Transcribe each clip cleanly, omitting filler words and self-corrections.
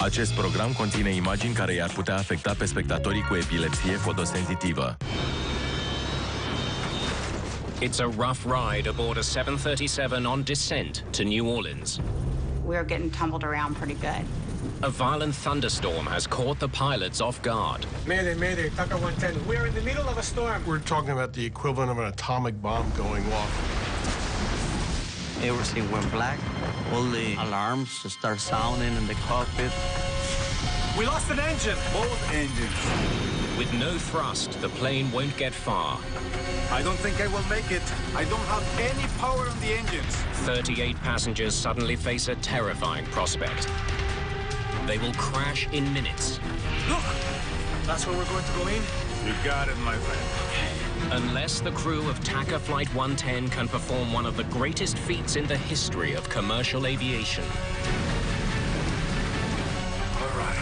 Acest program conține imagini care i-ar putea afecta pe spectatorii cu epilepsie fotosensitivă. It's a rough ride aboard a 737 on descent to New Orleans. We're getting tumbled around pretty good. A violent thunderstorm has caught the pilots off guard. Mayday, mayday, Tucker 110. We are in the middle of a storm. We're talking about the equivalent of an atomic bomb going off. Everything went black. All the alarms start sounding in the cockpit. We lost an engine. Both engines. With no thrust, the plane won't get far. I don't think I will make it. I don't have any power on the engines. 38 passengers suddenly face a terrifying prospect. They will crash in minutes. Look! That's where we're going to go in? You got it, my friend. Unless the crew of TACA Flight 110 can perform one of the greatest feats in the history of commercial aviation. All right.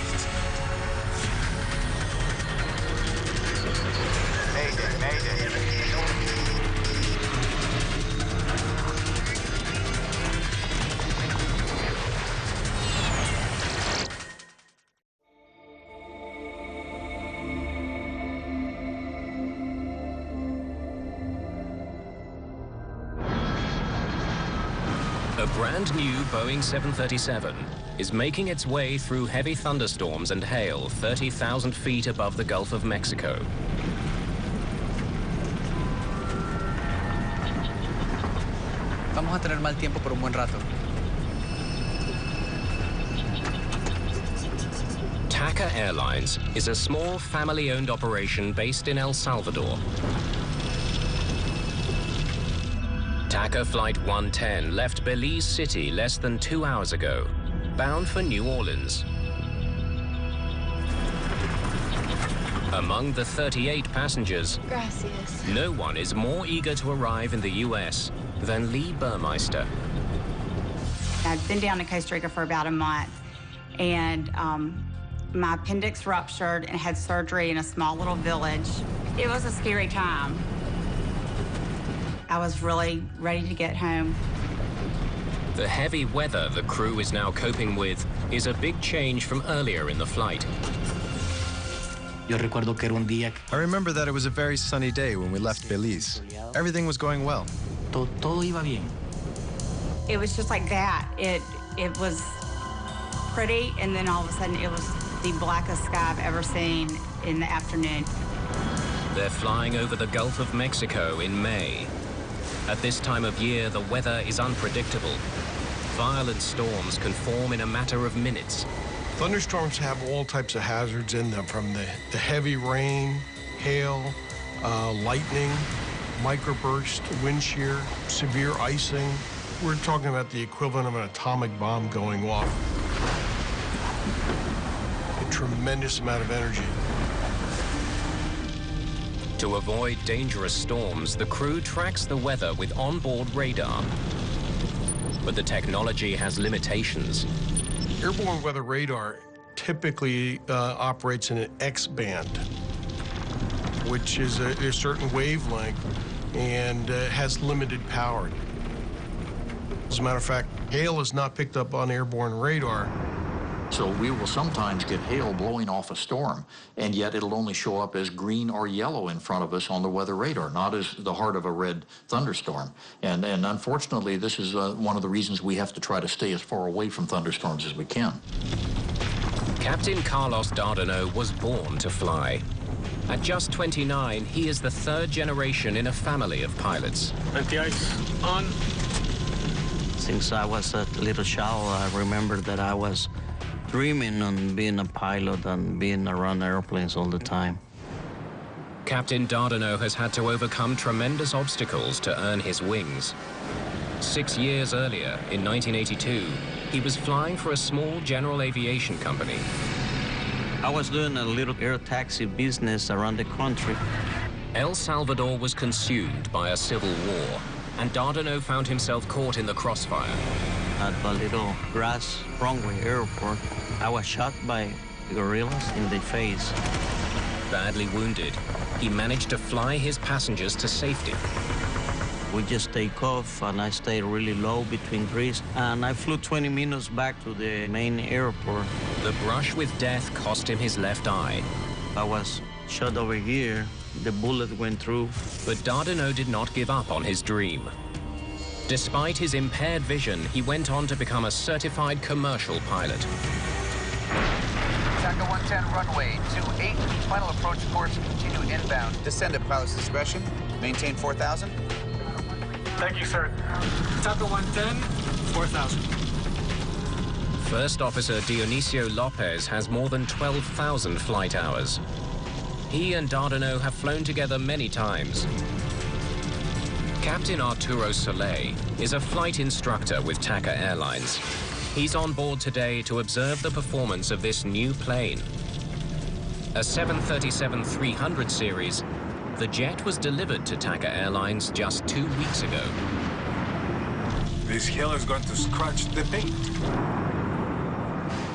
Mayday, mayday. A brand new Boeing 737 is making its way through heavy thunderstorms and hail 30,000 feet above the Gulf of Mexico. Vamos a tener mal tiempo por un buen rato. TACA Airlines is a small family-owned operation based in El Salvador. TACA Flight 110 left Belize City less than 2 hours ago, bound for New Orleans. Among the 38 passengers, Gracias. no one is more eager to arrive in the U.S. than Lee Burmeister. I'd been down to Costa Rica for about a month, and my appendix ruptured and had surgery in a small little village. It was a scary time. I was really ready to get home. The heavy weather the crew is now coping with is a big change from earlier in the flight. Yo recuerdo que era un día. I remember that it was a very sunny day when we left Belize. Everything was going well. Todo iba bien. It was just like that. It was pretty, and then all of a sudden it was the blackest sky I've ever seen in the afternoon. They're flying over the Gulf of Mexico in May. At this time of year, the weather is unpredictable. Violent storms can form in a matter of minutes. Thunderstorms have all types of hazards in them, from the heavy rain, hail, lightning, microburst, wind shear, severe icing. We're talking about the equivalent of an atomic bomb going off. A tremendous amount of energy. To avoid dangerous storms, the crew tracks the weather with onboard radar. But the technology has limitations. Airborne weather radar typically operates in an X-band, which is a certain wavelength and has limited power. As a matter of fact, hail is not picked up on airborne radar. So we will sometimes get hail blowing off a storm, and yet it'll only show up as green or yellow in front of us on the weather radar, not as the heart of a red thunderstorm. And unfortunately, this is one of the reasons we have to try to stay as far away from thunderstorms as we can. Captain Carlos Dardano was born to fly. At just 29, he is the third generation in a family of pilots. Anti-ice on. Since I was a little child, I remember that I was dreaming on being a pilot and being around airplanes all the time. Captain Dardano has had to overcome tremendous obstacles to earn his wings. 6 years earlier, in 1982, he was flying for a small general aviation company. I was doing a little air taxi business around the country. El Salvador was consumed by a civil war, and Dardano found himself caught in the crossfire. At a little grass runway airport, I was shot by guerrillas in the face. Badly wounded, he managed to fly his passengers to safety. We just take off, and I stay really low between trees, and I flew 20 minutes back to the main airport. The brush with death cost him his left eye. I was shot over here. The bullet went through. But Dardanot did not give up on his dream. Despite his impaired vision, he went on to become a certified commercial pilot. TACA 110 runway 28, final approach course, continue inbound. Descend at pilot's discretion, maintain 4,000. Thank you, sir. TACA 110, 4,000. First Officer Dionisio Lopez has more than 12,000 flight hours. He and Dardanot have flown together many times. Captain Arturo Soleil is a flight instructor with TACA Airlines. He's on board today to observe the performance of this new plane. A 737-300 series, the jet was delivered to TACA Airlines just 2 weeks ago. This hill is going to scratch the paint.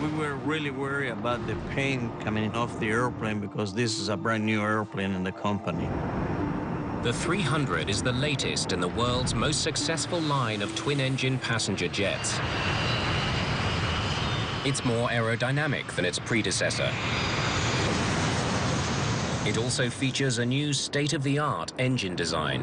We were really worried about the paint coming off the airplane because this is a brand new airplane in the company. The 300 is the latest in the world's most successful line of twin-engine passenger jets. It's more aerodynamic than its predecessor. It also features a new state-of-the-art engine design.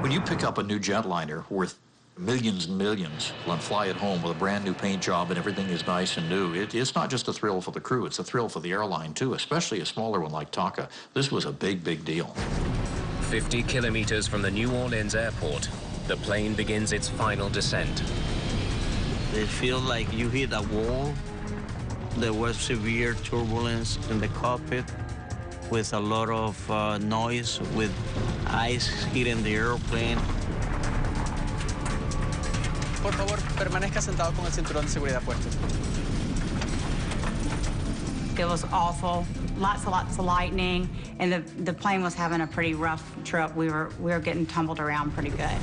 When you pick up a new jetliner worth millions and millions and fly it home with a brand new paint job and everything is nice and new, it's not just a thrill for the crew, it's a thrill for the airline too, especially a smaller one like TACA. This was a big, big deal. 50 kilometers from the New Orleans airport, the plane begins its final descent. It feels like you hit a wall. There was severe turbulence in the cockpit with a lot of noise, with ice hitting the airplane. Por favor, permanezca sentado con el cinturón de seguridad puesto. It was awful. Lots of lightning, and the plane was having a pretty rough trip. We were getting tumbled around pretty good.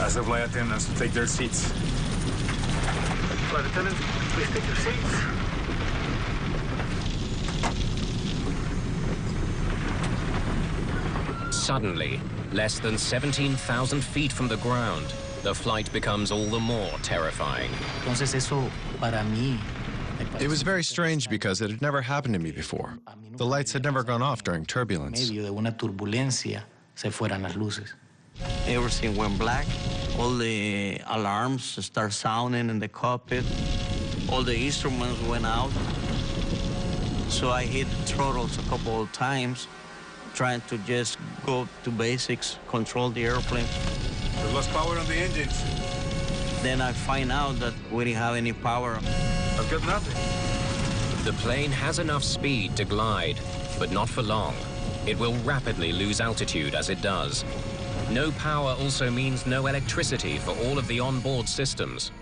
As the flight attendants take their seats. Flight attendants, please take your seats. Suddenly, less than 17,000 feet from the ground, the flight becomes all the more terrifying. It was very strange because it had never happened to me before. The lights had never gone off during turbulence. Everything went black. All the alarms start sounding in the cockpit. All the instruments went out. So I hit the throttles a couple of times, trying to just go to basics, control the airplane. We lost power on the engines. Then I find out that we didn't have any power. I've got nothing. The plane has enough speed to glide, but not for long. It will rapidly lose altitude as it does. No power also means no electricity for all of the onboard systems.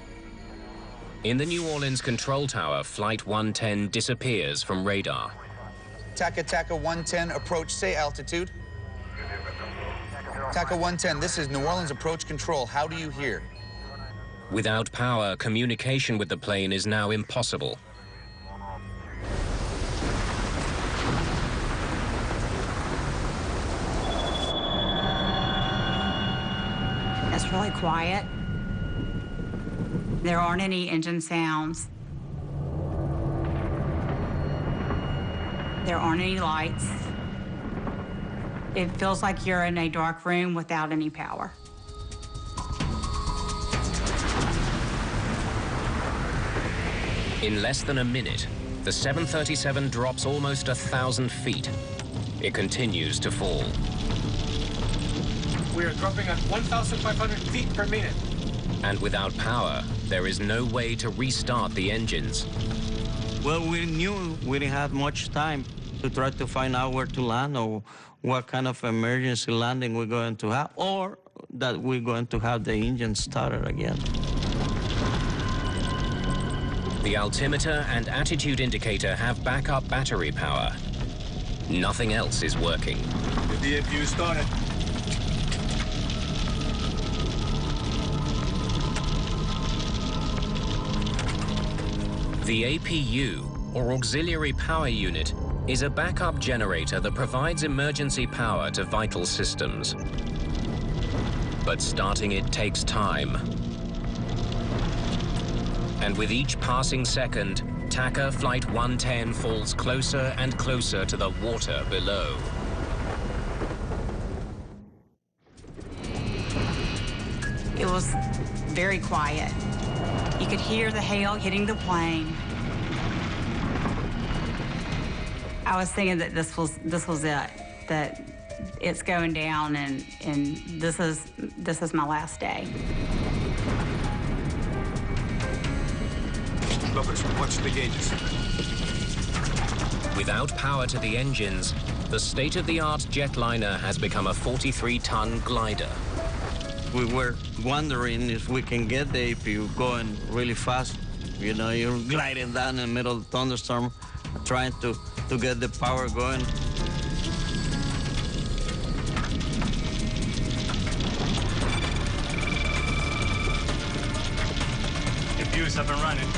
In the New Orleans control tower, Flight 110 disappears from radar. TACA 110, approach, say altitude. TACA 110, this is New Orleans approach control. How do you hear? Without power, communication with the plane is now impossible. It's really quiet. There aren't any engine sounds. There aren't any lights. It feels like you're in a dark room without any power. In less than a minute, the 737 drops almost 1,000 feet. It continues to fall. We are dropping at 1,500 feet per minute. And without power, there is no way to restart the engines. Well, we knew we didn't have much time to try to find out where to land or what kind of emergency landing we're going to have, or that we're going to have the engine started again. The altimeter and attitude indicator have backup battery power. Nothing else is working. The DFU started. The APU or auxiliary power unit, is a backup generator that provides emergency power to vital systems. But starting it takes time. And with each passing second, TACA Flight 110 falls closer and closer to the water below. It was very quiet. You could hear the hail hitting the plane. I was thinking that this was it, that it's going down, and this is my last day. Lopez, watch the gauges. Without power to the engines, the state-of-the-art jetliner has become a 43-ton glider. We were wondering if we can get the APU going really fast. You know, you're gliding down in the middle of the thunderstorm, trying to get the power going. The view's up and running.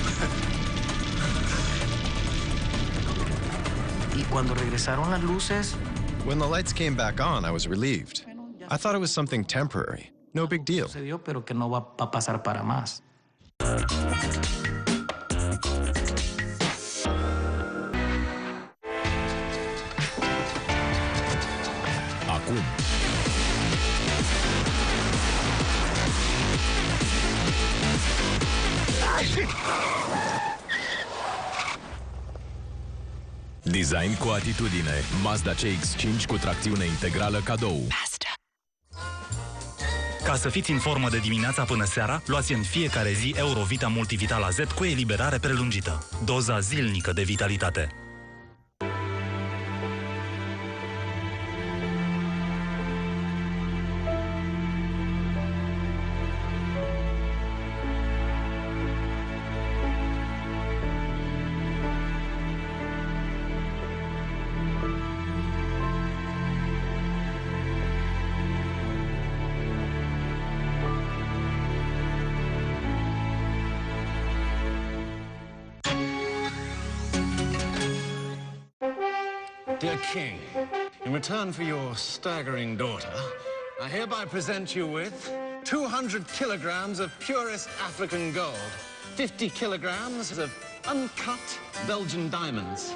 Y cuando regresaron las luces, When the lights came back on, I was relieved. I thought it was something temporary. No big deal. sucedió, pero que no va a pasar para más. Acum. Design cu atitudine. Mazda CX-5 cu tracțiune integrală cadou. Ca să fiți în formă de dimineața până seara, luați în fiecare zi Eurovita Multivitala Z cu eliberare prelungită. Doza zilnică de vitalitate. Dear King, in return for your staggering daughter, I hereby present you with 200 kilograms of purest African gold, 50 kilograms of uncut Belgian diamonds,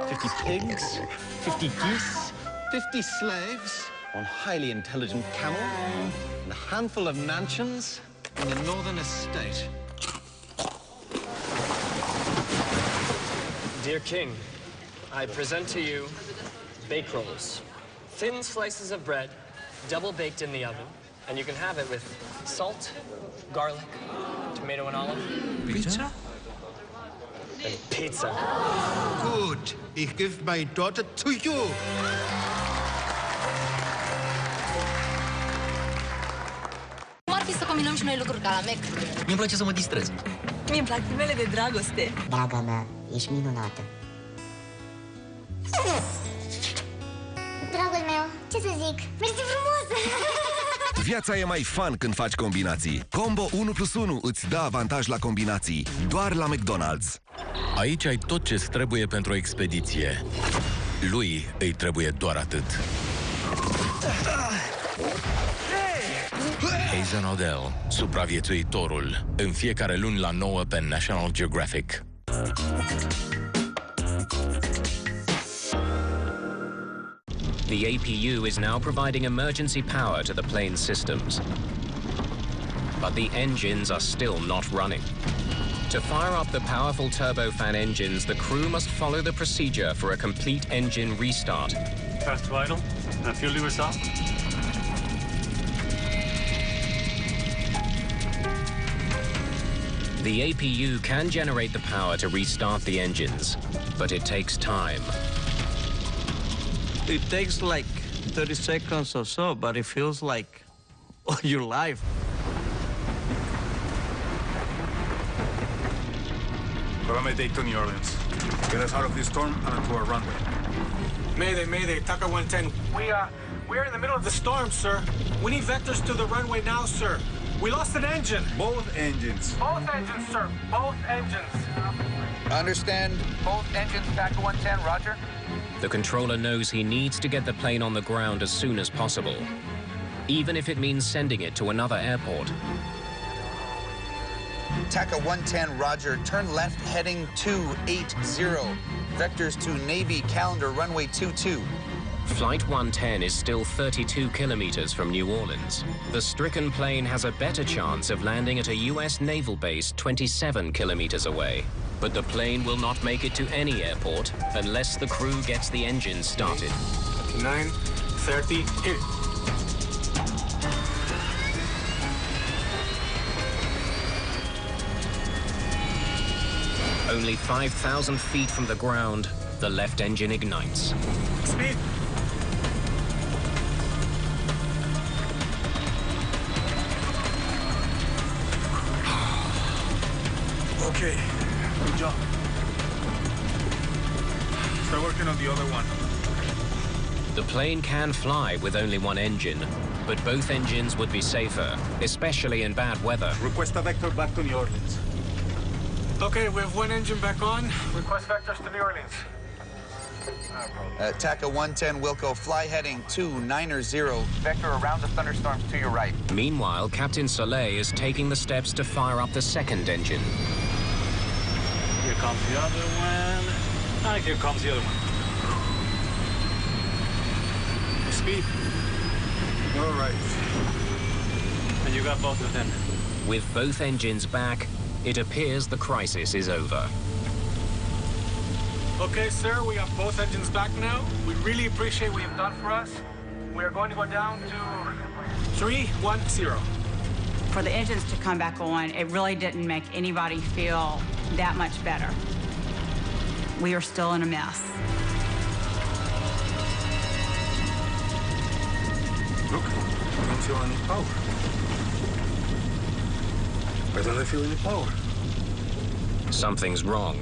50 pigs, 50 geese, 50 slaves, one highly intelligent camel, and a handful of mansions in the northern estate. Dear King, I present to you bake rolls. Thin slices of bread, double baked in the oven, and you can have it with salt, garlic, tomato and olive. Pizza? And pizza. Good. Ich give my daughter to you. Cum ar fi să combinăm și noi lucruri ca la Mac? Mi-mi place să mă distrez. Mie-mi plac filmele de dragoste. Draga mea, ești minunată. Dragul meu, ce să zic? Mersi frumos! Viața e mai fun când faci combinații. Combo 1+1 îți dă avantaj la combinații. Doar la McDonald's. Aici ai tot ce-ți trebuie pentru o expediție. Lui îi trebuie doar atât. Hazen Odell, supraviețuitorul. În fiecare luni la 9 pe National Geographic. The APU is now providing emergency power to the plane's systems. But the engines are still not running. To fire up the powerful turbofan engines, the crew must follow the procedure for a complete engine restart. Fast vital. Fuel levers off. The APU can generate the power to restart the engines, but it takes time. It takes like 30 seconds or so, but it feels like your life. Paramedic to New Orleans. Get us out of this storm and onto our runway. Mayday, Mayday, TACA 110. We're in the middle of the storm, sir. We need vectors to the runway now, sir. We lost an engine. Both engines. Both engines, sir. Both engines. Understand both engines, TACA 110, roger. The controller knows he needs to get the plane on the ground as soon as possible, even if it means sending it to another airport. TACA 110, roger. Turn left, heading 280. Vectors to Navy calendar, runway 22. Flight 110 is still 32 kilometers from New Orleans. The stricken plane has a better chance of landing at a U.S. naval base 27 kilometers away. But the plane will not make it to any airport unless the crew gets the engines started. 29, 30, hit it. Only 5,000 feet from the ground, the left engine ignites. Speed. Okay, good job. Start working on the other one. The plane can fly with only one engine, but both engines would be safer, especially in bad weather. Request a vector back to New Orleans. Okay, we have one engine back on. Request vectors to New Orleans. TACA 110, Wilco, fly heading 290. Vector around the thunderstorms to your right. Meanwhile, Captain Soleil is taking the steps to fire up the second engine. Here comes the other one. And here comes the other one. Speed. All right. And you got both of them. With both engines back, it appears the crisis is over. Okay, sir, we have both engines back now. We really appreciate what you've done for us. We are going to go down to 310. For the engines to come back on, it really didn't make anybody feel that much better. We are still in a mess. Look, I don't feel any power. I don't feel any power. Something's wrong.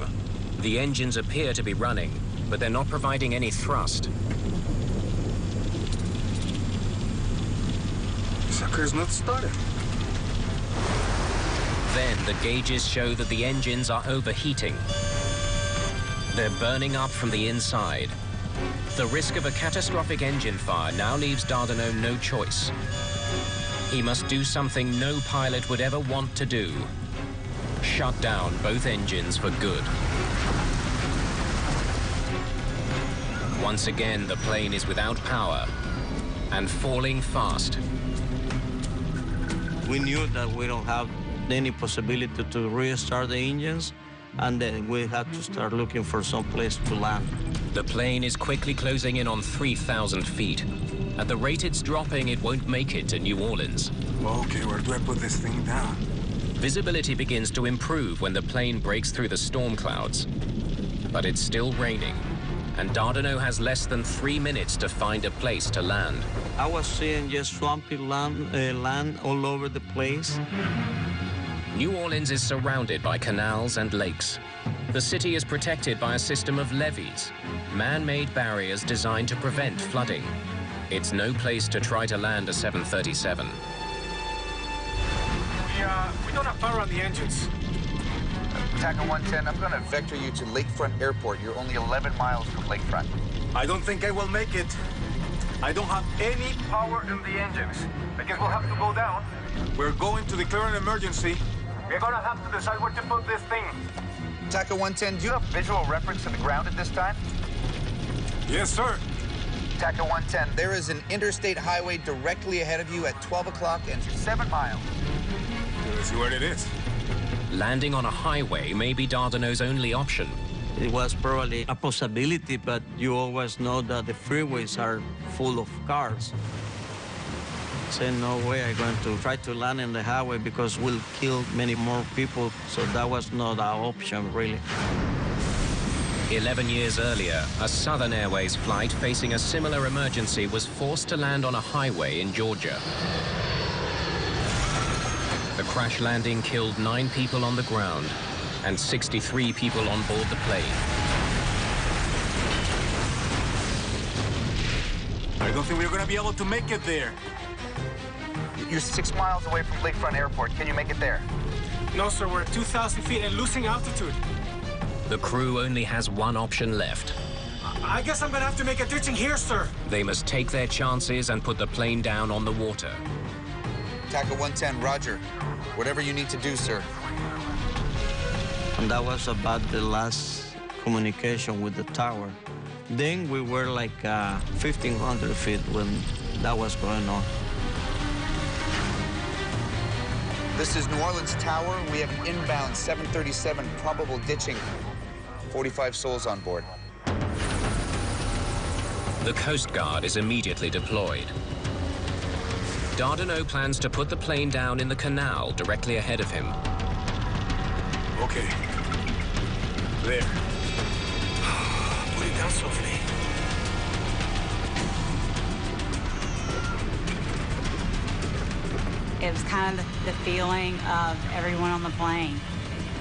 The engines appear to be running, but they're not providing any thrust. Sucker's not started. Then the gauges show that the engines are overheating. They're burning up from the inside. The risk of a catastrophic engine fire now leaves Dardanot no choice. He must do something no pilot would ever want to do. Shut down both engines for good. Once again, the plane is without power and falling fast. We knew that we don't have any possibility to restart the engines, and then we had to start looking for some place to land. The plane is quickly closing in on 3,000 feet. At the rate it's dropping, it won't make it to New Orleans. Okay, where do I put this thing down? Visibility begins to improve when the plane breaks through the storm clouds. But it's still raining, and Dardanot has less than 3 minutes to find a place to land. I was seeing just swampy land all over the place. New Orleans is surrounded by canals and lakes. The city is protected by a system of levees, man-made barriers designed to prevent flooding. It's no place to try to land a 737. We don't have power on the engines. TACA 110, I'm going to vector you to Lakefront Airport. You're only 11 miles from Lakefront. I don't think I will make it. I don't have any power in the engines. I guess we'll have to go down. We're going to declare an emergency. We're going to have to decide where to put this thing. TACA 110, do you have visual reference to the ground at this time? Yes, sir. TACA 110, there is an interstate highway directly ahead of you at 12 o'clock and 7 miles. Let's see where it is. Landing on a highway may be Dardanot's only option. It was probably a possibility, but you always know that the freeways are full of cars. I said, no way I'm going to try to land in the highway because we'll kill many more people. So that was not our option, really. 11 years earlier, a Southern Airways flight facing a similar emergency was forced to land on a highway in Georgia. The crash landing killed 9 people on the ground and 63 people on board the plane. I don't think we're going to be able to make it there. You're 6 miles away from Lakefront Airport. Can you make it there? No, sir, we're at 2,000 feet and losing altitude. The crew only has one option left. I guess I'm gonna have to make a ditching here, sir. They must take their chances and put the plane down on the water. Tackle 110, roger. Whatever you need to do, sir. And that was about the last communication with the tower. Then we were like 1,500 feet when that was going on. This is New Orleans Tower. We have an inbound 737 probable ditching. 45 souls on board. The Coast Guard is immediately deployed. Dardanot plans to put the plane down in the canal directly ahead of him. Okay. There. Put it down softly. It was kind of the feeling of everyone on the plane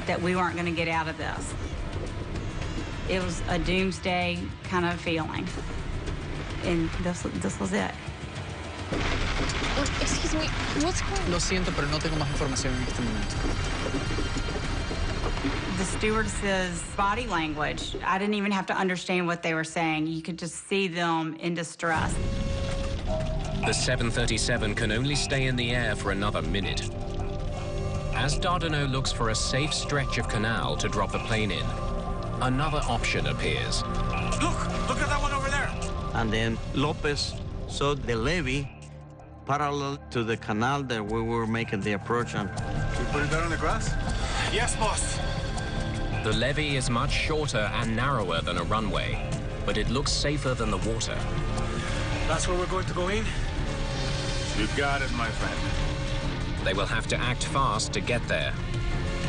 that we weren't going to get out of this. It was a doomsday kind of feeling. And this was it. Excuse me, what's going on? Lo siento, pero no tengo más información en este momento. The stewardess's body language, I didn't even have to understand what they were saying. You could just see them in distress. The 737 can only stay in the air for another minute. As Dardanot looks for a safe stretch of canal to drop the plane in, another option appears. Look at that one over there. And then Lopez saw the levee parallel to the canal that we were making the approach on. We put it down on the grass? Yes, boss. The levee is much shorter and narrower than a runway, but it looks safer than the water. That's where we're going to go in? You got it, my friend. They will have to act fast to get there.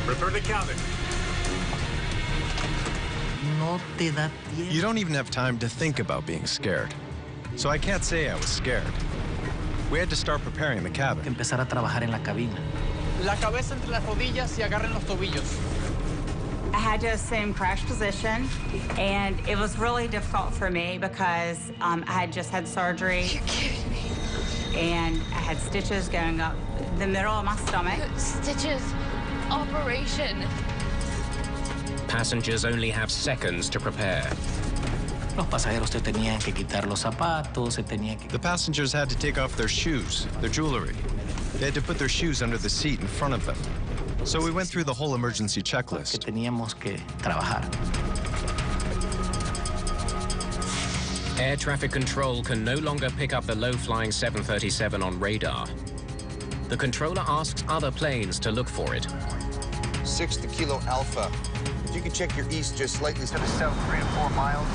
Prepare the cabin. You don't even have time to think about being scared. So I can't say I was scared. We had to start preparing the cabin. Empezar a trabajar en la cabina. La cabeza entre las rodillas y agarren los tobillos. I had to assume crash position, and it was really difficult for me because I had just had surgery. You're kidding me. And I had stitches going up the middle of my stomach. Stitches. Operation. Passengers only have seconds to prepare. Los pasajeros se tenían que quitar los zapatos, se tenían que... The passengers had to take off their shoes, their jewelry. They had to put their shoes under the seat in front of them. So we went through the whole emergency checklist. Que teníamos que trabajar. Air traffic control can no longer pick up the low-flying 737 on radar. The controller asks other planes to look for it. 6 to Kilo Alpha. If you could check your east just slightly to the south 3 to 4 miles,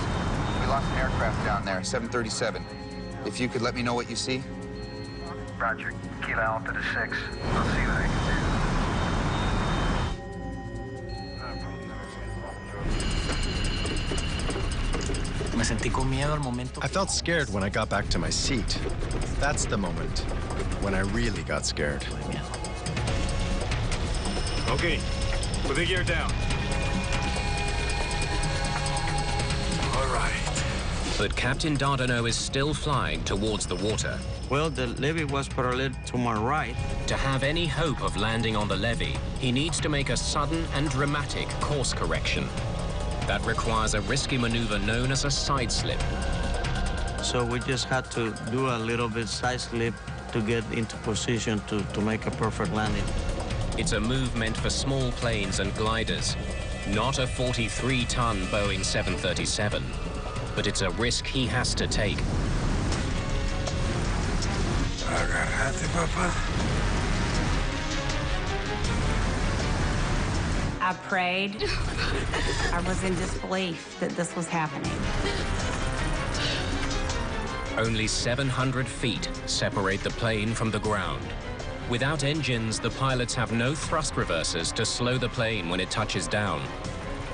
we lost an aircraft down there, 737. If you could let me know what you see. Roger. Kilo Alpha to 6. I'll see what I can do. Me sentí con miedo al momento. I felt scared when I got back to my seat. That's the moment when I really got scared. Okay, put the gear down. All right. But Captain Dardanot is still flying towards the water. Well, the levee was parallel to my right. To have any hope of landing on the levee, he needs to make a sudden and dramatic course correction. That requires a risky maneuver known as a side slip. So we just had to do a little bit side slip to get into position to make a perfect landing. It's a move meant for small planes and gliders, not a 43-ton Boeing 737. But it's a risk he has to take. Agarrate, papá. I prayed. I was in disbelief that this was happening. Only 700 feet separate the plane from the ground. Without engines, the pilots have no thrust reversers to slow the plane when it touches down.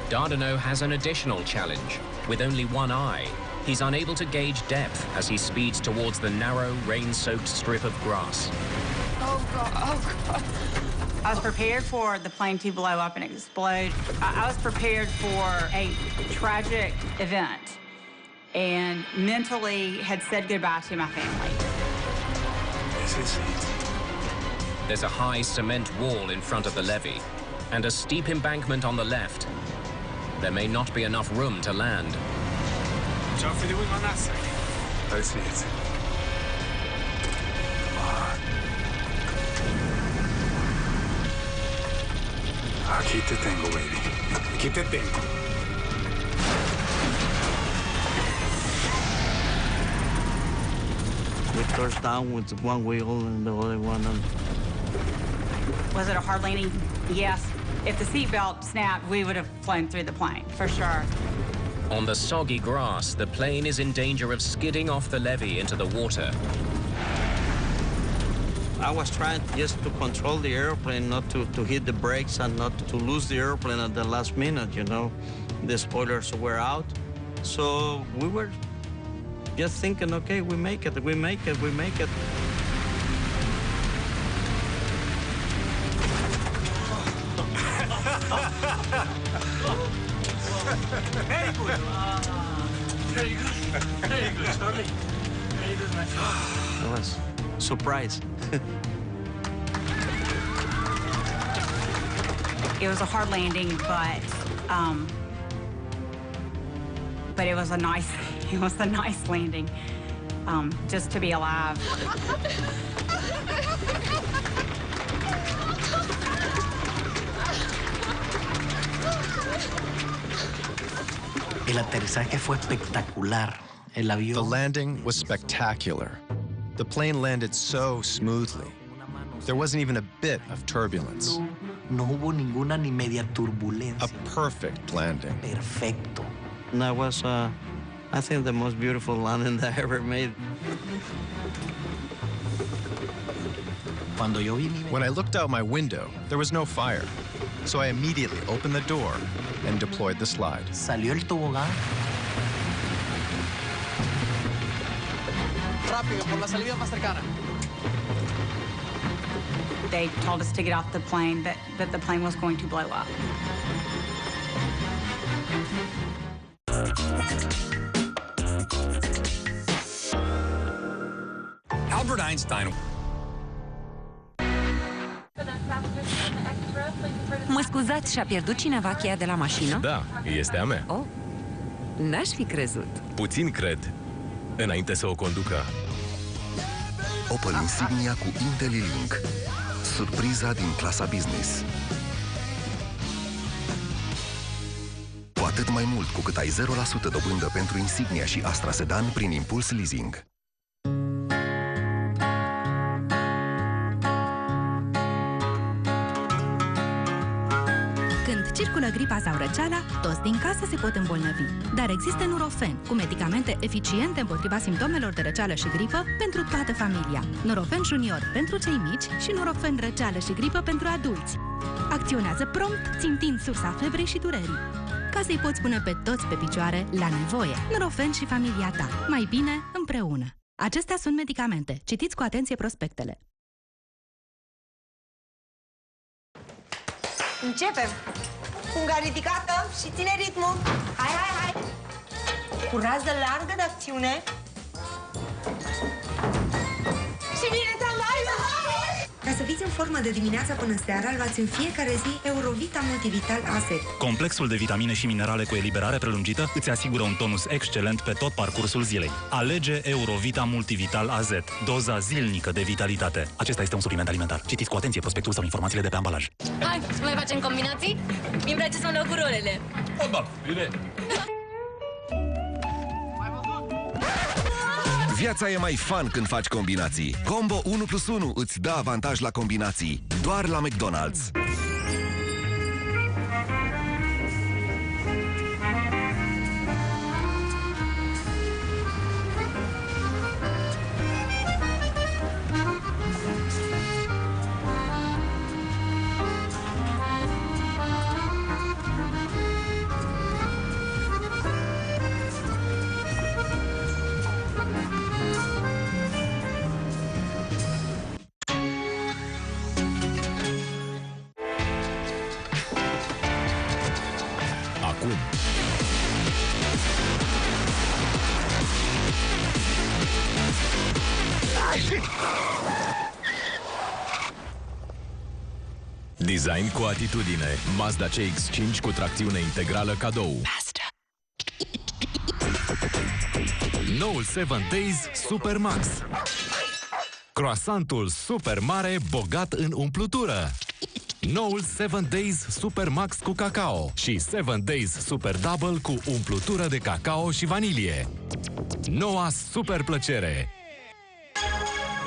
Dardanot has an additional challenge. With only one eye, he's unable to gauge depth as he speeds towards the narrow, rain-soaked strip of grass. Oh, God. Oh, God. I was prepared for the plane to blow up and explode. I was prepared for a tragic event and mentally had said goodbye to my family. This is it. There's a high cement wall in front of the levee and a steep embankment on the left. there may not be enough room to land. Watch out for the wing on that side. I see it. Aquí te tengo, baby. Aquí te tengo. We touched down with one wheel and the other one on. Was it a hard landing? Yes. If the seatbelt snapped, we would have flown through the plane, for sure. On the soggy grass, the plane is in danger of skidding off the levee into the water. I was trying just to control the airplane, not to hit the brakes and not to lose the airplane at the last minute, you know. The spoilers were out. So we were just thinking, okay, we make it, we make it, we make it. Very good. Very good. Very good, Charlie. Very good, my friend. I was surprised. It was a hard landing, but it was a nice landing. Just to be alive. El aterrizaje fue espectacular. El avión. The landing was spectacular. The plane landed so smoothly. There wasn't even a bit of turbulence. No hubo ninguna ni media turbulencia. A perfect landing. Perfecto. And that was, I think, the most beautiful landing that I ever made. When I looked out my window, there was no fire. So I immediately opened the door and deployed the slide. Salió el tobogán. Rápido, por la salida más cercana. They told us to get off the plane, that the plane was going to blow up. Albert Einstein. Mă scuzați, și-a pierdut cineva cheia de la mașină? Da, este a mea. Oh, n-aș fi crezut. Puțin cred, înainte să o conducă. Opel Insignia cu IntelliLink. Surpriza din clasa business. Cu atât mai mult cu cât ai 0% dobândă pentru Insignia și Astra Sedan prin Impuls Leasing. Când circulă gripa sau răceala, toți din casă se pot îmbolnăvi. Dar există Nurofen, cu medicamente eficiente împotriva simptomelor de răceală și gripă pentru toată familia. Nurofen Junior pentru cei mici și Nurofen răceală și gripă pentru adulți. Acționează prompt, țintind sursa febrei și durerii. Ca să-i poți pune pe toți pe picioare la nevoie. Nurofen și familia ta. Mai bine împreună. Acestea sunt medicamente. Citiți cu atenție prospectele. Începem! Punga ridicată și ține ritmul. Hai, hai, hai! Cu rază largă de acțiune. Și bine te-am luat! Ca să fiți în formă de dimineața până seara, luați în fiecare zi Eurovita Multivital Asset. Complexul de vitamine și minerale cu eliberare prelungită îți asigură un tonus excelent pe tot parcursul zilei. Alege Eurovita Multivital AZ, doza zilnică de vitalitate. Acesta este un supliment alimentar. Citiți cu atenție prospectul sau informațiile de pe ambalaj. Hai, să mai facem combinații? Mi-mi place să-mi luau cu rolele. Oba, bine! Viața e mai fun când faci combinații. Combo 1+1 îți dă avantaj la combinații. Doar la McDonald's. Design cu atitudine. Mazda CX-5 cu tracțiune integrală cadou. Noul 7 Days Super Max. Croissantul super mare bogat în umplutură. Noul 7 Days Super Max cu cacao și 7 Days Super Double cu umplutură de cacao și vanilie. Noua super plăcere.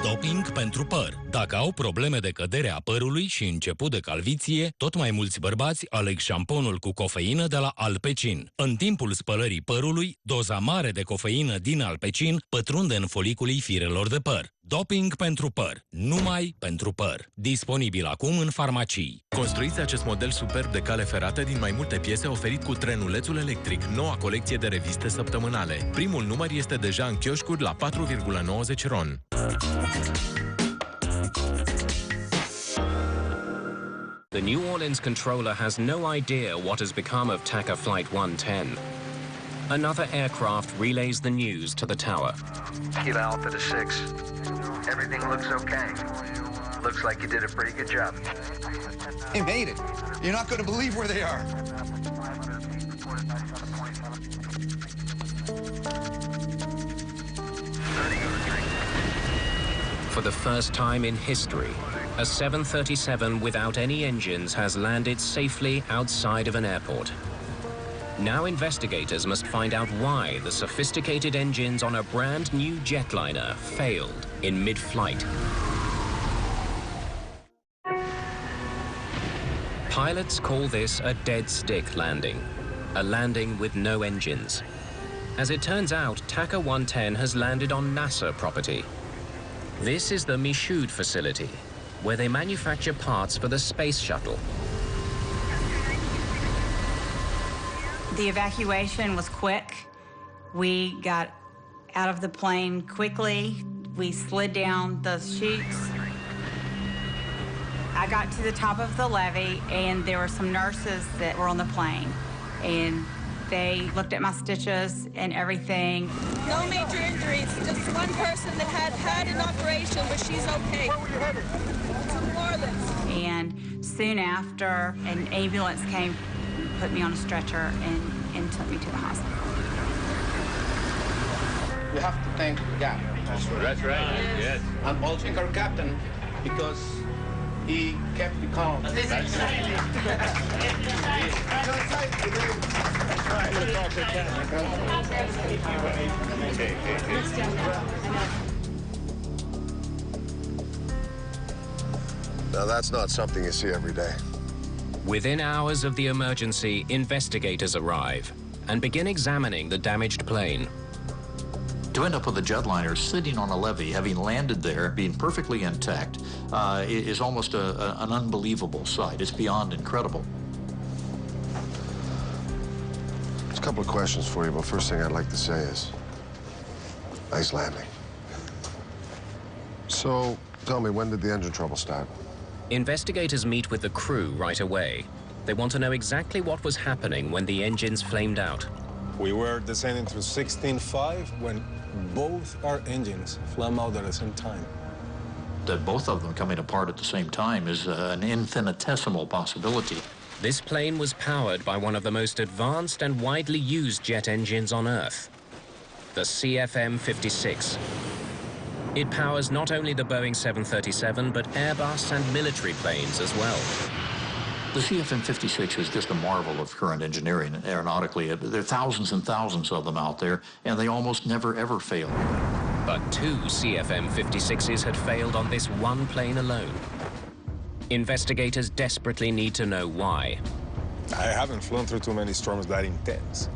Doping pentru păr. Dacă au probleme de cădere a părului și început de calviție, tot mai mulți bărbați aleg șamponul cu cofeină de la Alpecin. În timpul spălării părului, doza mare de cofeină din Alpecin pătrunde în foliculii firelor de păr. Doping pentru păr. Numai pentru păr. Disponibil acum în farmacii. Construiți acest model superb de cale ferată din mai multe piese oferit cu trenulețul electric, noua colecție de reviste săptămânale. Primul număr este deja în chioșcuri la 4,90 RON. The New Orleans controller has no idea what has become of TACA Flight 110. Another aircraft relays the news to the tower. Kilo Alpha to 6. Everything looks okay. Looks like you did a pretty good job. They made it. You're not going to believe where they are. For the first time in history, a 737 without any engines has landed safely outside of an airport. Now investigators must find out why the sophisticated engines on a brand new jetliner failed in mid-flight. Pilots call this a dead stick landing, a landing with no engines. As it turns out, TACA 110 has landed on NASA property. This is the Michoud facility, where they manufacture parts for the space shuttle. The evacuation was quick. We got out of the plane quickly. We slid down the chutes. I got to the top of the levee, and there were some nurses that were on the plane. And they looked at my stitches and everything. No major injuries, just one person that had an operation, but she's okay. Where were you headed? To New Orleans. And soon after, an ambulance came, put me on a stretcher, and took me to the hospital. We have to thank God. That's right. Yes. And also our captain, because he kept me calm. That's right. I'm going to talk to Now that's not something you see every day. Within hours of the emergency, investigators arrive and begin examining the damaged plane. To end up with a jetliner sitting on a levee, having landed there, being perfectly intact, is almost an unbelievable sight. It's beyond incredible. There's a couple of questions for you, but first thing I'd like to say is, nice landing. So, tell me, when did the engine trouble start? Investigators meet with the crew right away. They want to know exactly what was happening when the engines flamed out. We were descending through 16.5 when both our engines flamed out at the same time. That both of them coming apart at the same time is an infinitesimal possibility. This plane was powered by one of the most advanced and widely used jet engines on Earth, the CFM56. It powers not only the Boeing 737, but Airbus and military planes as well. The CFM56 is just a marvel of current engineering aeronautically. There are thousands and thousands of them out there, and they almost never, ever fail. But 2 CFM56s had failed on this one plane alone. Investigators desperately need to know why. I haven't flown through too many storms that intense.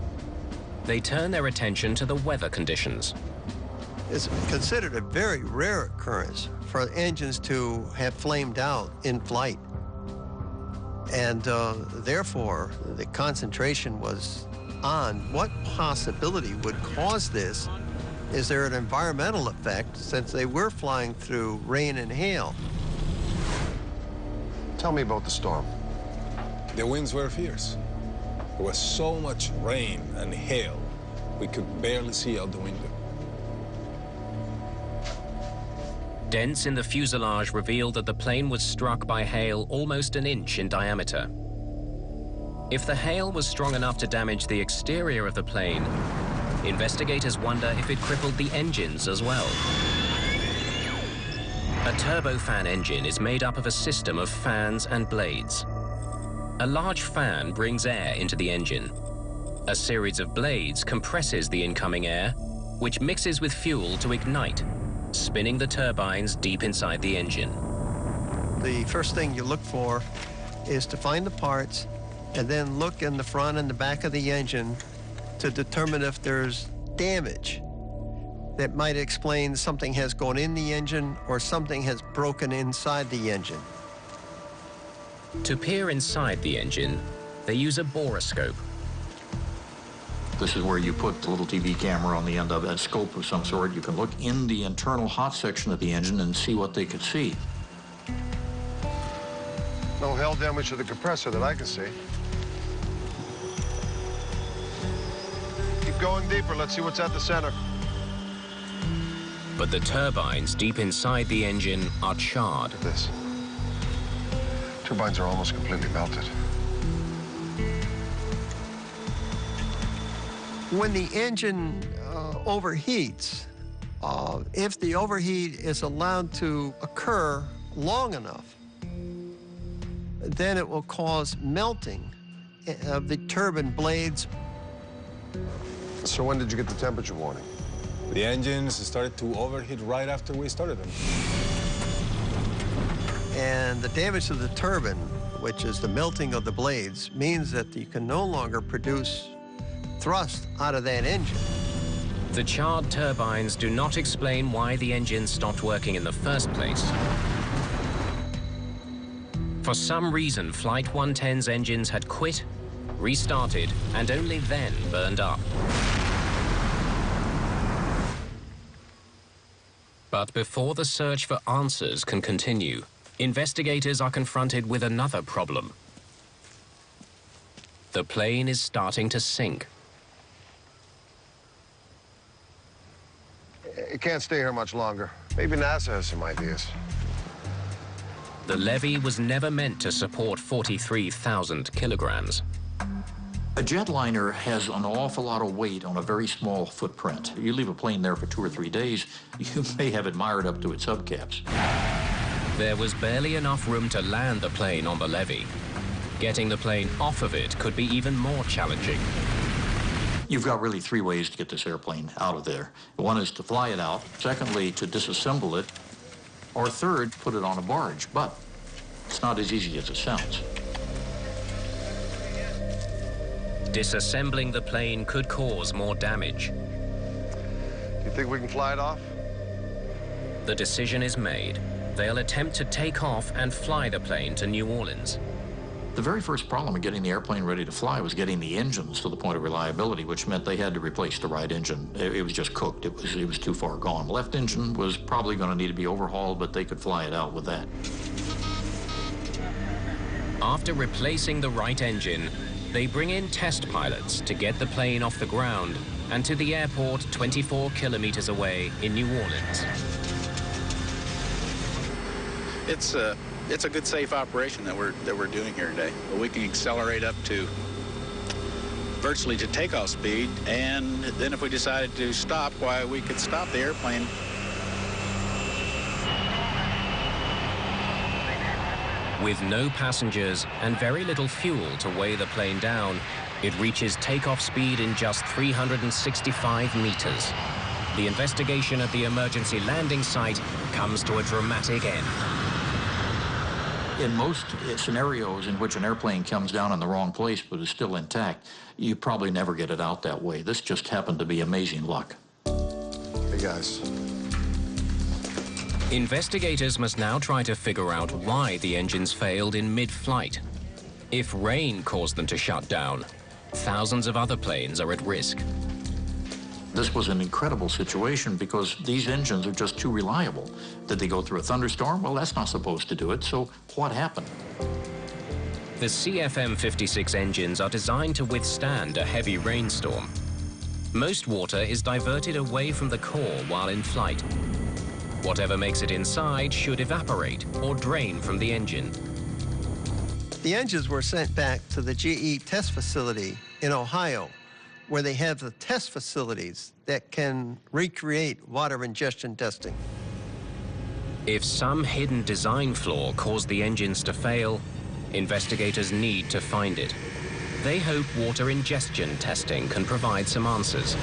They turn their attention to the weather conditions. It's considered a very rare occurrence for engines to have flamed out in flight. And therefore, the concentration was on what possibility would cause this. Is there an environmental effect since they were flying through rain and hail? Tell me about the storm. The winds were fierce. There was so much rain and hail, we could barely see out the window. Dents in the fuselage revealed that the plane was struck by hail almost an inch in diameter. If the hail was strong enough to damage the exterior of the plane, investigators wonder if it crippled the engines as well. A turbofan engine is made up of a system of fans and blades. A large fan brings air into the engine. A series of blades compresses the incoming air, which mixes with fuel to ignite, spinning the turbines deep inside the engine. The first thing you look for is to find the parts and then look in the front and the back of the engine to determine if there's damage that might explain something has gone in the engine or something has broken inside the engine. To peer inside the engine, they use a borescope. This is where you put the little TV camera on the end of a scope of some sort. You can look in the internal hot section of the engine and see what they could see. No hail damage to the compressor that I can see. Keep going deeper. Let's see what's at the center. But the turbines deep inside the engine are charred. This. Turbines are almost completely melted. When the engine overheats, if the overheat is allowed to occur long enough, then it will cause melting of the turbine blades. So when did you get the temperature warning? The engines started to overheat right after we started them. And the damage to the turbine, which is the melting of the blades, means that you can no longer produce thrust out of that engine. The charred turbines do not explain why the engine stopped working in the first place. For some reason, Flight 110's engines had quit, restarted, and only then burned up. But before the search for answers can continue, investigators are confronted with another problem. The plane is starting to sink. It can't stay here much longer. Maybe NASA has some ideas. The levee was never meant to support 43,000 kilograms. A jetliner has an awful lot of weight on a very small footprint. You leave a plane there for 2 or 3 days, you may have it mired up to its hubcaps. There was barely enough room to land the plane on the levee. Getting the plane off of it could be even more challenging. You've got really 3 ways to get this airplane out of there. One is to fly it out, secondly, to disassemble it, or third, put it on a barge. But it's not as easy as it sounds. Disassembling the plane could cause more damage. Do you think we can fly it off? The decision is made. They'll attempt to take off and fly the plane to New Orleans. The very first problem of getting the airplane ready to fly was getting the engines to the point of reliability, which meant they had to replace the right engine. It was just cooked. It was too far gone. Left engine was probably going to need to be overhauled, but they could fly it out with that. After replacing the right engine, they bring in test pilots to get the plane off the ground and to the airport 24 kilometers away in New Orleans. It's a good, safe operation that we're doing here today. We can accelerate up to virtually to takeoff speed, and then if we decided to stop, why, we could stop the airplane. With no passengers and very little fuel to weigh the plane down, it reaches takeoff speed in just 365 meters. The investigation at the emergency landing site comes to a dramatic end. In most scenarios in which an airplane comes down in the wrong place but is still intact, you probably never get it out that way. This just happened to be amazing luck. Hey, guys. Investigators must now try to figure out why the engines failed in mid-flight. If rain caused them to shut down, thousands of other planes are at risk. This was an incredible situation because these engines are just too reliable. Did they go through a thunderstorm? Well, that's not supposed to do it, so what happened? The CFM56 engines are designed to withstand a heavy rainstorm. Most water is diverted away from the core while in flight. Whatever makes it inside should evaporate or drain from the engine. The engines were sent back to the GE test facility in Ohio, where they have the test facilities that can recreate water ingestion testing. If some hidden design flaw caused the engines to fail, investigators need to find it. They hope water ingestion testing can provide some answers.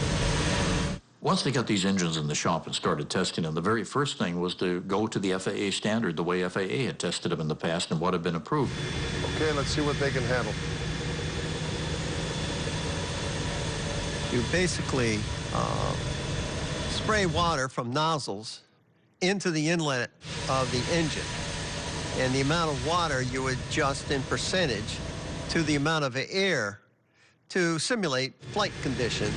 Once they got these engines in the shop and started testing them, the very first thing was to go to the FAA standard, the way FAA had tested them in the past and what had been approved. Okay, let's see what they can handle. You basically spray water from nozzles into the inlet of the engine. And the amount of water you adjust in percentage to the amount of air to simulate flight conditions.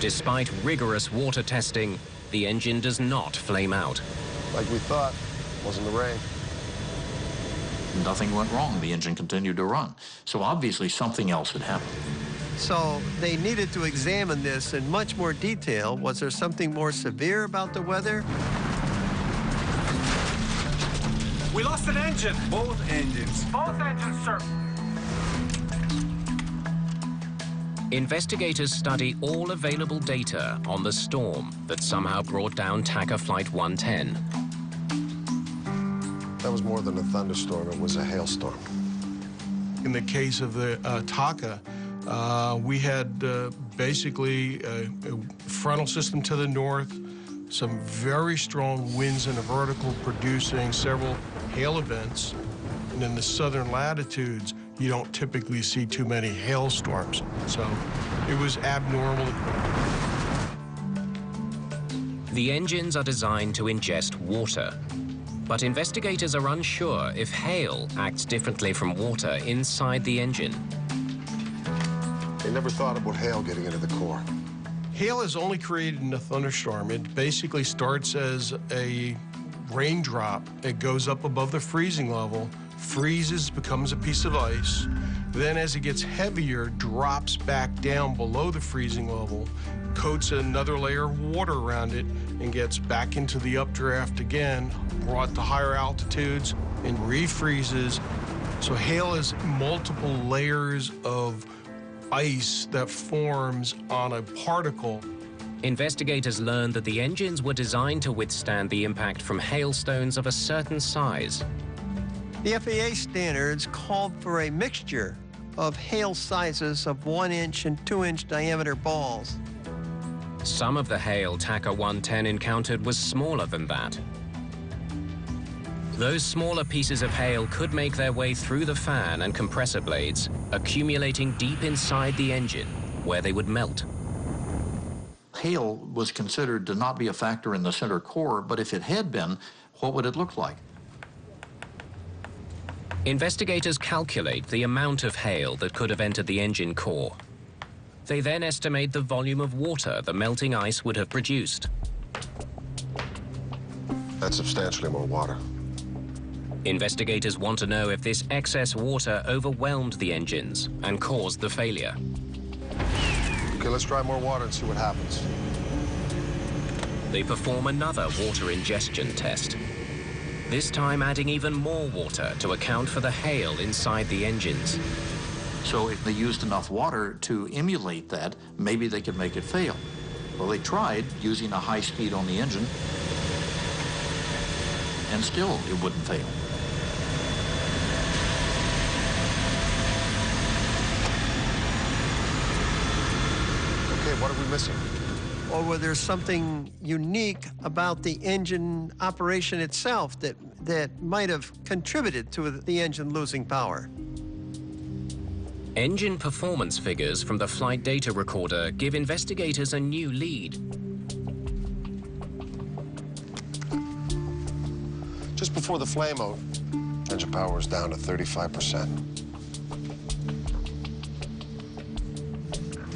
Despite rigorous water testing, the engine does not flame out. Like we thought, wasn't the rain. Nothing went wrong. The engine continued to run. So obviously something else had happened. So they needed to examine this in much more detail. Was there something more severe about the weather? We lost an engine. Both engines. Both engines, sir. Investigators study all available data on the storm that somehow brought down TACA Flight 110. That was more than a thunderstorm, it was a hailstorm. In the case of the TACA, we had basically a frontal system to the north, some very strong winds in the vertical producing several hail events. And in the southern latitudes, you don't typically see too many hailstorms. So it was abnormal. The engines are designed to ingest water, but investigators are unsure if hail acts differently from water inside the engine. They never thought about hail getting into the core. Hail is only created in a thunderstorm. It basically starts as a raindrop. It goes up above the freezing level, freezes, becomes a piece of ice. Then as it gets heavier, drops back down below the freezing level, coats another layer of water around it, and gets back into the updraft again, brought to higher altitudes, and refreezes. So hail is multiple layers of ice that forms on a particle. Investigators learned that the engines were designed to withstand the impact from hailstones of a certain size. The FAA standards called for a mixture of hail sizes of 1-inch and 2-inch diameter balls. Some of the hail TACA 110 encountered was smaller than that. Those smaller pieces of hail could make their way through the fan and compressor blades, accumulating deep inside the engine, where they would melt. Hail was considered to not be a factor in the center core, but if it had been, what would it look like? Investigators calculate the amount of hail that could have entered the engine core. They then estimate the volume of water the melting ice would have produced. That's substantially more water. Investigators want to know if this excess water overwhelmed the engines and caused the failure. Okay, let's try more water and see what happens. They perform another water ingestion test, this time adding even more water to account for the hail inside the engines. So if they used enough water to emulate that, maybe they could make it fail. Well, they tried using a high speed on the engine, and still it wouldn't fail. Okay, what are we missing? Or whether there's something unique about the engine operation itself that might have contributed to the engine losing power. Engine performance figures from the flight data recorder give investigators a new lead. Just before the flame-out, engine power was down to 35%.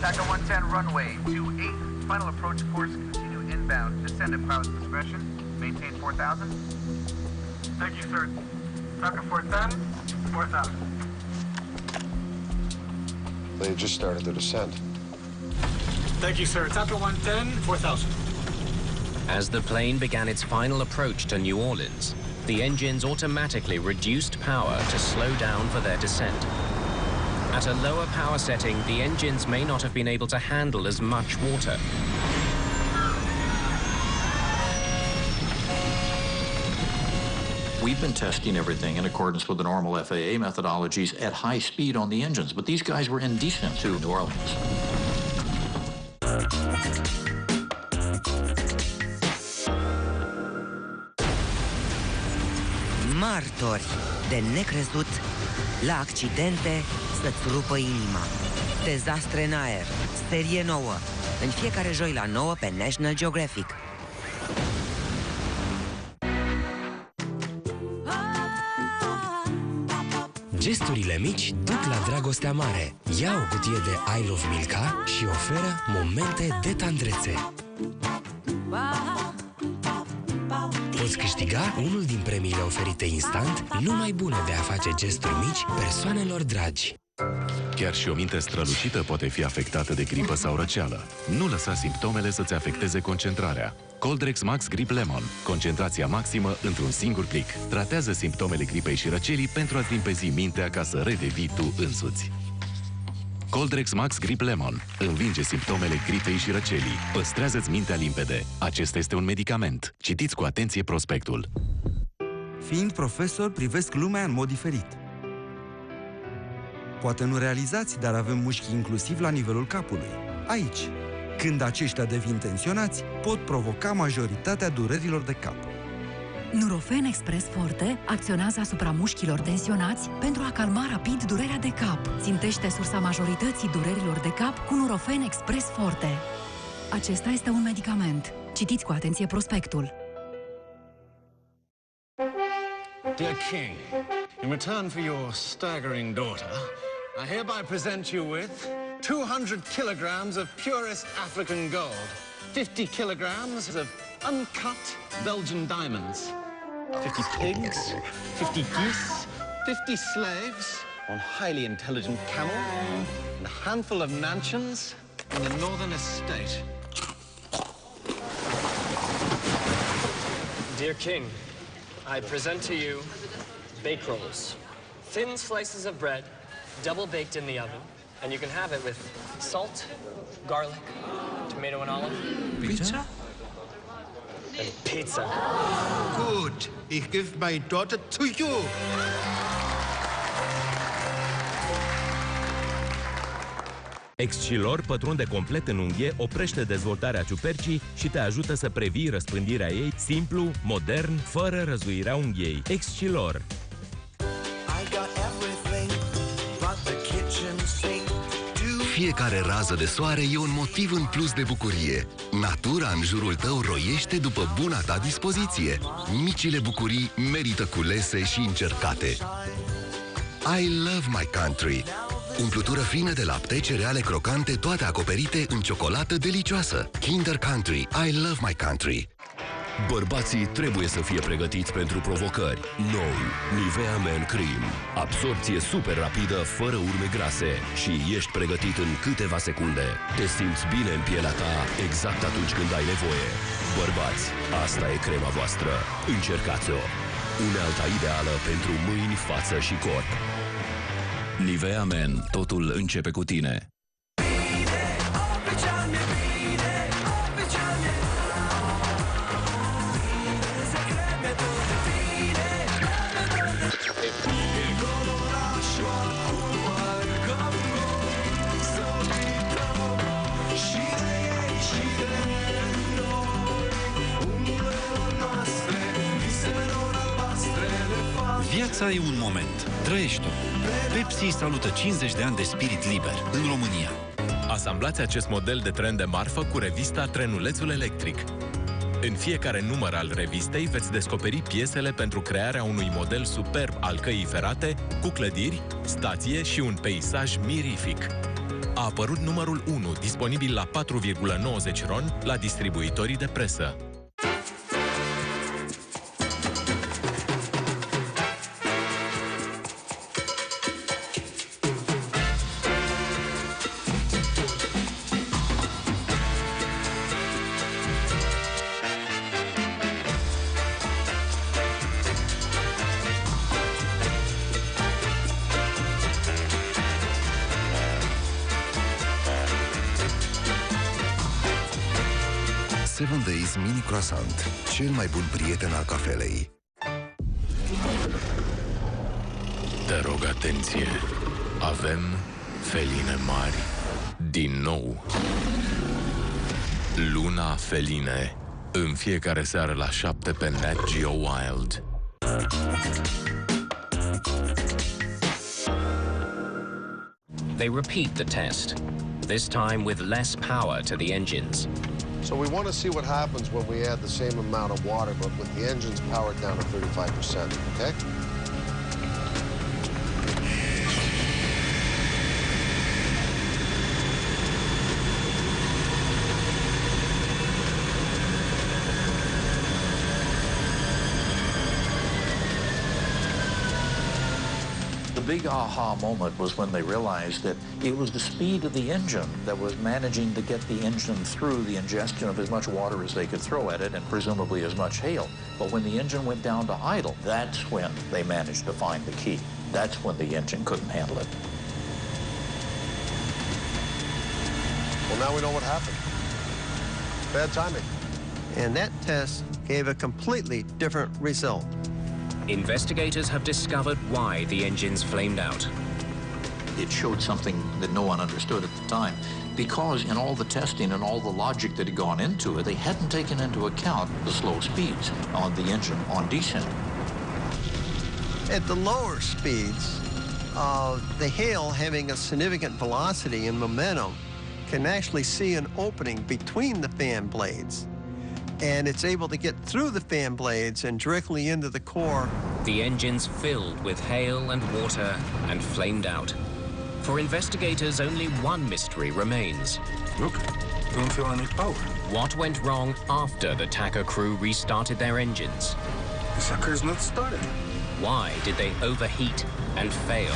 TACA 110 runway 28. Final approach course, continue inbound. Descend at pilot's discretion. Maintain 4,000. Thank you, sir. TACA 410, 4,000. They had just started their descent. Thank you, sir. TACA 110, 4,000. As the plane began its final approach to New Orleans, the engines automatically reduced power to slow down for their descent. At a lower power setting, the engines may not have been able to handle as much water. We've been testing everything in accordance with the normal FAA methodologies at high speed on the engines, but these guys were in descent to New Orleans. Martori de necrezut la accidente să-ți rupă inima. Dezastre în aer, serie nouă, în fiecare joi la 9 pe National Geographic. Gesturile mici duc la dragostea mare. Ia o cutie de I Love Milka și oferă momente de tandrețe. Poți câștiga unul din premiile oferite instant, numai bune de a face gesturi mici persoanelor dragi. Chiar și o minte strălucită poate fi afectată de gripă sau răceală. Nu lăsa simptomele să-ți afecteze concentrarea. Coldrex Max Grip Lemon. Concentrația maximă într-un singur plic. Tratează simptomele gripei și răcelii pentru a-ți limpezi mintea ca să redevii tu însuți. Coldrex Max Grip Lemon. Învinge simptomele gripei și răcelii. Păstrează-ți mintea limpede. Acesta este un medicament. Citiți cu atenție prospectul. Fiind profesor, privesc lumea în mod diferit. Poate nu realizați, dar avem mușchi inclusiv la nivelul capului. Aici. Când aceștia devin tensionați, pot provoca majoritatea durerilor de cap. Nurofen Express Forte acționează asupra mușchilor tensionați pentru a calma rapid durerea de cap. Țintește sursa majorității durerilor de cap cu Nurofen Express Forte. Acesta este un medicament. Citiți cu atenție prospectul. Dear King, in return for your staggering daughter, I hereby present you with 200 kilograms of purest African gold, 50 kilograms of uncut Belgian diamonds, 50 pigs, 50 geese, 50 slaves, one highly intelligent camel, and a handful of mansions in the northern estate. Dear King, I present to you bake rolls. Thin slices of bread, double baked in the oven, and you can have it with salt, garlic, tomato and olive. Pizza? And pizza. Good. Ich give my daughter to you. Excilor pătrunde complet în unghie, oprește dezvoltarea ciupercii și te ajută să previi răspândirea ei, simplu, modern, fără răzuirea unghiei. Excilor. Fiecare rază de soare e un motiv în plus de bucurie. Natura în jurul tău roiește după buna ta dispoziție. Micile bucurii merită culese și încercate. I love my country. Umplutură fină de lapte, cereale crocante, toate acoperite în ciocolată delicioasă. Kinder Country. I love my country. Bărbații trebuie să fie pregătiți pentru provocări. Nou Nivea Men Cream. Absorpție super rapidă, fără urme grase. Și ești pregătit în câteva secunde. Te simți bine în pielea ta exact atunci când ai nevoie. Bărbați, asta e crema voastră. Încercați-o. Unealta ideală pentru mâini, față și corp. Nivea Men. Totul începe cu tine. Viața e un moment. Trăiește-o. Pepsi salută 50 de ani de spirit liber în România. Asamblați acest model de tren de marfă cu revista Trenulețul Electric. În fiecare număr al revistei veți descoperi piesele pentru crearea unui model superb al căii ferate, cu clădiri, stație și un peisaj mirific. A apărut numărul 1, disponibil la 4,90 RON la distribuitorii de presă. 7 Days Mini Croissant, cel mai bun prieten al cafelei. Te rog, atenție! Avem feline mari din nou. Luna Feline, în fiecare seară la 7 pe Nat Geo Wild. They repeat the test, this time with less power to the engines. So we want to see what happens when we add the same amount of water, but with the engines powered down to 35%, okay? The big aha moment was when they realized that it was the speed of the engine that was managing to get the engine through the ingestion of as much water as they could throw at it and presumably as much hail. But when the engine went down to idle, that's when they managed to find the key. That's when the engine couldn't handle it. Well, now we know what happened. Bad timing. And that test gave a completely different result. Investigators have discovered why the engines flamed out. It showed something that no one understood at the time. Because in all the testing and all the logic that had gone into it, they hadn't taken into account the slow speeds on the engine on descent. At the lower speeds, the hail having a significant velocity and momentum can actually see an opening between the fan blades. And it's able to get through the fan blades and directly into the core. The engines filled with hail and water and flamed out. For investigators, only one mystery remains. Look, don't feel any power. What went wrong after the TACA crew restarted their engines? The sucker's not started. Why did they overheat and fail?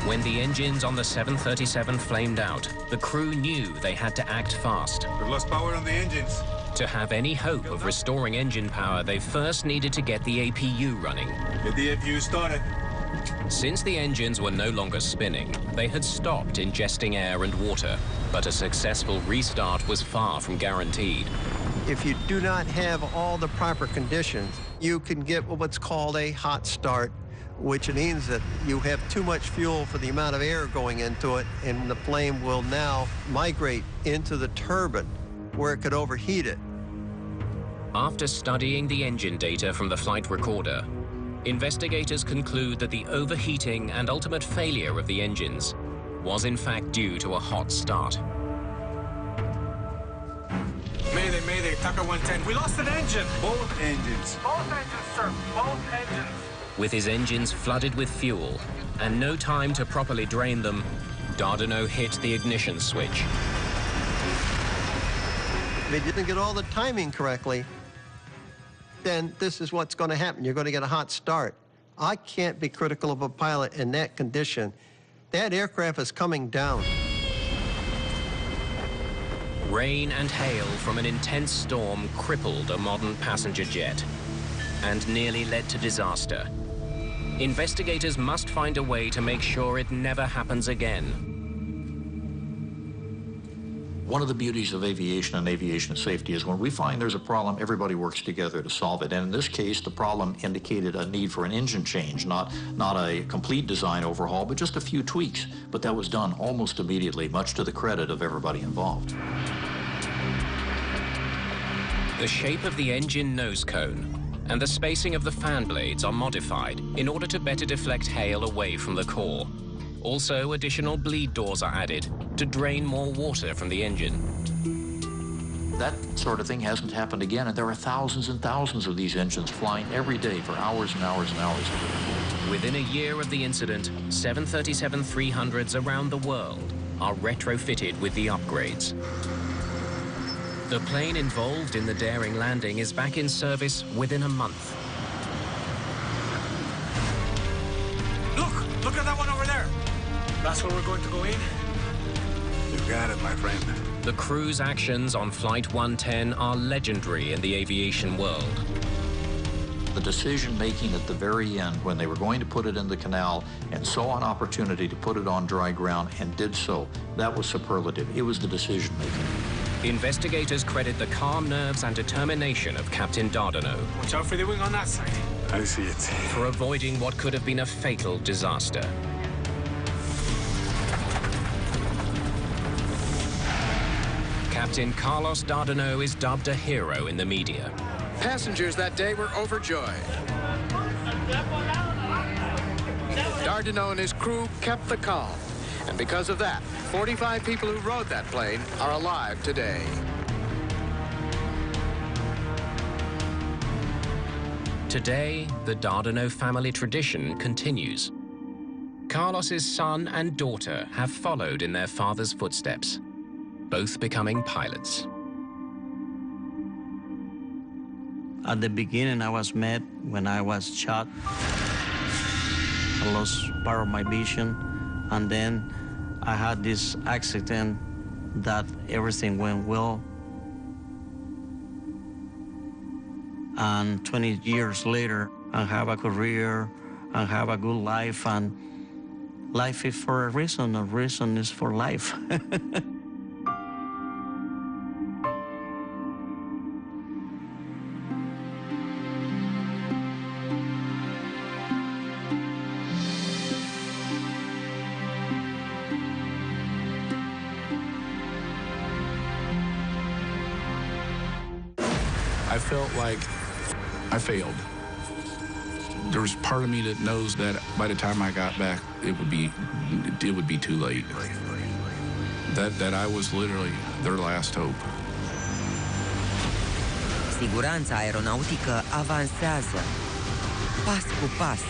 When the engines on the 737 flamed out, the crew knew they had to act fast. We've lost power on the engines. To have any hope of restoring engine power, they first needed to get the APU running. Get the APU started. Since the engines were no longer spinning, they had stopped ingesting air and water, but a successful restart was far from guaranteed. If you do not have all the proper conditions, you can get what's called a hot start, which means that you have too much fuel for the amount of air going into it, and the flame will now migrate into the turbine, where it could overheat it. After studying the engine data from the flight recorder, investigators conclude that the overheating and ultimate failure of the engines was in fact due to a hot start. Mayday, mayday, TACA 110. We lost an engine. Both engines. Both engines, sir. Both engines. With his engines flooded with fuel and no time to properly drain them, Dardanot hit the ignition switch. If they didn't get all the timing correctly, then this is what's going to happen. You're going to get a hot start. I can't be critical of a pilot in that condition. That aircraft is coming down. Rain and hail from an intense storm crippled a modern passenger jet and nearly led to disaster. Investigators must find a way to make sure it never happens again. One of the beauties of aviation and aviation safety is when we find there's a problem, everybody works together to solve it. And in this case, the problem indicated a need for an engine change, not a complete design overhaul, but just a few tweaks. But that was done almost immediately, much to the credit of everybody involved. The shape of the engine nose cone and the spacing of the fan blades are modified in order to better deflect hail away from the core. Also, additional bleed doors are added to drain more water from the engine. That sort of thing hasn't happened again, and there are thousands and thousands of these engines flying every day for hours and hours and hours. Within a year of the incident, 737-300s around the world are retrofitted with the upgrades. The plane involved in the daring landing is back in service within a month. Look at that one over there. That's where we're going to go in? You got it, my friend. The crew's actions on Flight 110 are legendary in the aviation world. The decision-making at the very end, when they were going to put it in the canal and saw an opportunity to put it on dry ground and did so, that was superlative. It was the decision-making. Investigators credit the calm nerves and determination of Captain Dardaneux. Watch out for the wing on that side. I see it. For avoiding what could have been a fatal disaster. Captain Carlos Dardaneux is dubbed a hero in the media. Passengers that day were overjoyed. Dardaneux and his crew kept the calm. And because of that, 45 people who rode that plane are alive today. Today, the Dardaneux family tradition continues. Carlos's son and daughter have followed in their father's footsteps, both becoming pilots. At the beginning, I was mad when I was shot. I lost part of my vision, and then I had this accident that everything went well. And 20 years later, I have a career, I have a good life, and life is for a reason is for life. I felt like I failed. There was part of me that knows that by the time I got back, it would be too late. That I was literally their last hope. Siguranța aeronautică avansează, pas cu pas.